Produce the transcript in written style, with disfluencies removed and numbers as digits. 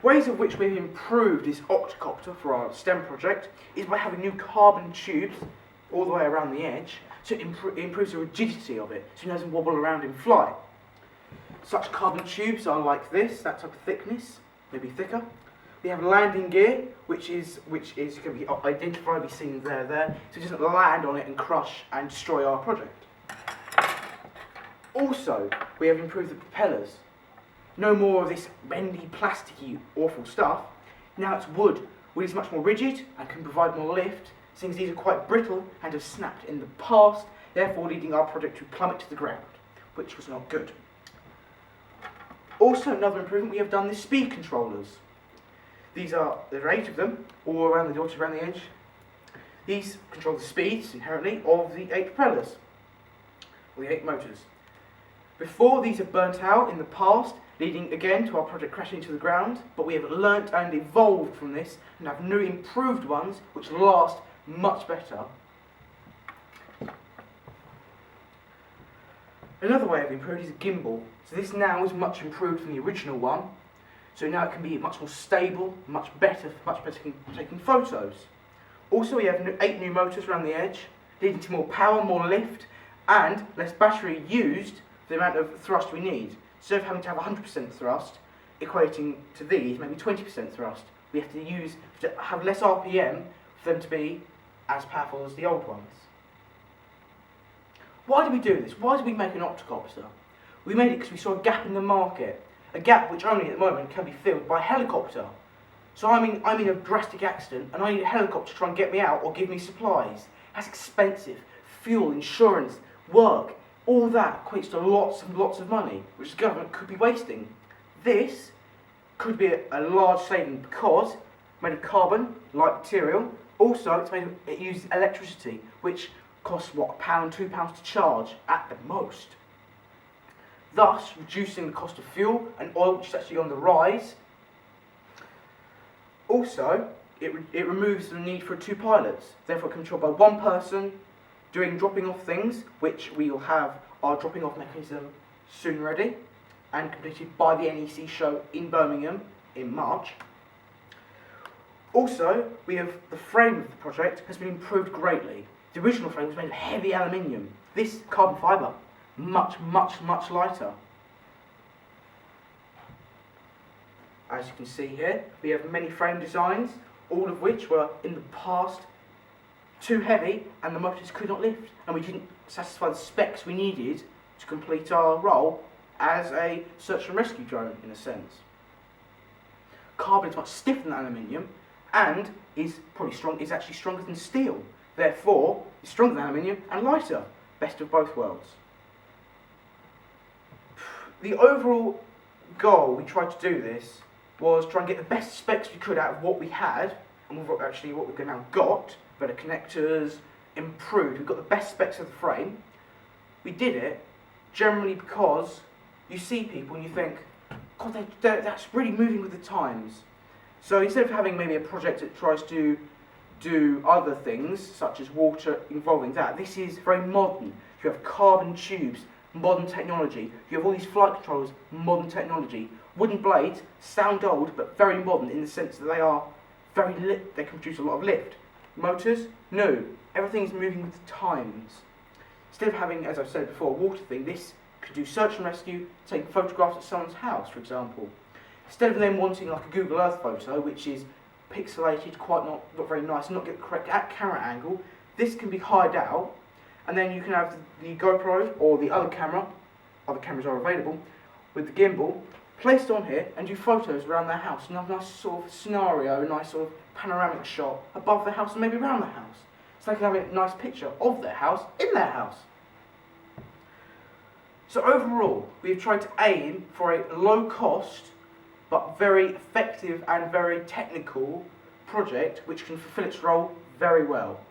Ways of which we've improved this octocopter for our STEM project is by having new carbon tubes all the way around the edge, so it improves the rigidity of it, so it doesn't wobble around and fly. Such carbon tubes are like this, that type of thickness, maybe thicker. We have landing gear, which is going to be identified, be seen there, so it doesn't land on it and crush and destroy our project. Also, we have improved the propellers. No more of this bendy, plasticky, awful stuff. Now it's wood. Wood is much more rigid and can provide more lift, since these are quite brittle and have snapped in the past, therefore leading our project to plummet to the ground, which was not good. Also, another improvement, we have done the speed controllers. There are 8 of them, all around the dotted around the edge. These control the speeds, inherently, of the 8 propellers, or the 8 motors. Before, these have burnt out in the past, leading again to our project crashing to the ground, but we have learnt and evolved from this and have new improved ones which last much better. Another way of improved is a gimbal. So this now is much improved from the original one, so now it can be much more stable, much better for taking photos. Also, we have 8 new motors around the edge, leading to more power, more lift, and less battery used for the amount of thrust we need. Instead of having to have 100% thrust, equating to these, maybe 20% thrust, we have to have less RPM for them to be as powerful as the old ones. Why did we do this? Why did we make an octocopter? We made it because we saw a gap in the market, a gap which only at the moment can be filled by a helicopter. So I'm in a drastic accident and I need a helicopter to try and get me out or give me supplies. That's expensive. Fuel, insurance, work, all that equates to lots and lots of money, which the government could be wasting. This could be a large saving because it's made of carbon, light material. Also, it uses electricity, which costs, what, £1, £2 to charge at the most. Thus, reducing the cost of fuel and oil, which is actually on the rise. Also, it removes the need for 2 pilots, therefore controlled by 1 person, dropping off things, which we will have our dropping off mechanism soon ready, and completed by the NEC show in Birmingham in March. Also, we have the frame of the project has been improved greatly. The original frame was made of heavy aluminium. This carbon fibre, much lighter. As you can see here, we have many frame designs, all of which were in the past too heavy and the motors could not lift, and we didn't satisfy the specs we needed to complete our role as a search and rescue drone, in a sense. Carbon is much stiffer than aluminium and is actually stronger than steel. Therefore, it's stronger than aluminium and lighter. Best of both worlds. The overall goal we tried to do this was try and get the best specs we could out of what we had, and what we've now got, better connectors, improved. We've got the best specs of the frame. We did it generally because you see people and you think, God, that's really moving with the times. So instead of having maybe a project that tries to do other things, such as water involving that, this is very modern. You have carbon tubes, modern technology. You have all these flight controllers, modern technology. Wooden blades sound old, but very modern in the sense that they are they can produce a lot of lift. Motors, no. Everything is moving with the times. Instead of having, as I've said before, a water thing, this could do search and rescue, taking photographs of someone's house, for example. Instead of them wanting like a Google Earth photo, which is pixelated, quite not very nice, not get the correct camera angle, this can be hired out, and then you can have the GoPro or the other cameras are available, with the gimbal, placed on here and do photos around their house and have a nice sort of scenario, a nice sort of panoramic shot above the house and maybe around the house. So they can have a nice picture of their house in their house. So overall, we've tried to aim for a low cost but very effective and very technical project which can fulfill its role very well.